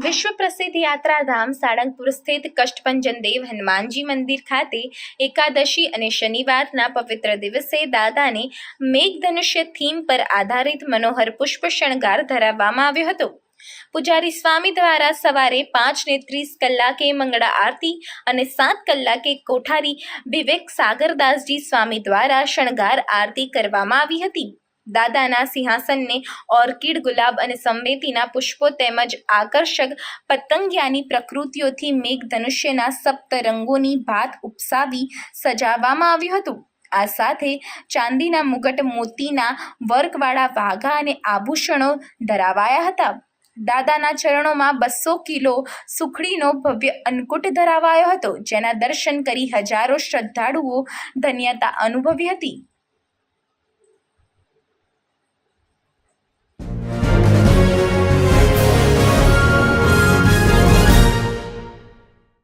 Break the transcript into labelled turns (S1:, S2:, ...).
S1: વિશ્વ પ્રસિદ્ધ યાત્રાધામ સાળંગપુર સ્થિત કષ્ટભંજન દેવ હનુમાનજી મંદિર ખાતે એકાદશી અને શનિવારના પવિત્ર દિવસે દાદાને મેઘધનુષ્ય થીમ પર આધારિત મનોહર પુષ્પ શણગાર ધરાવવામાં આવ્યો હતો। પૂજારી સ્વામી દ્વારા સવારે 5:30 મંગળા આરતી અને 7 કલાકે કોઠારી વિવેક સાગરદાસજી સ્વામી દ્વારા શણગાર આરતી કરવામાં આવી હતી। દાદાના સિંહાસનને ઓર્કિડ, ગુલાબ અને સંવેતીના પુષ્પો તેમજ આકર્ષક પતંગિયાની પ્રકૃતિઓથી મેઘધનુષ્યના સપ્તરંગોની ભાત ઉપસાવી સજાવવામાં આવ્યું હતું। આ સાથે ચાંદીના મુગટ, મોતીના વર્કવાળા વાઘા અને આભૂષણો ધરાવાયા હતા। દાદાના ચરણોમાં 200 કિલો સુખડીનો ભવ્ય અન્નકૂટ ધરાવાયો હતો, જેના દર્શન કરી હજારો શ્રદ્ધાળુઓ ધન્યતા અનુભવી હતી।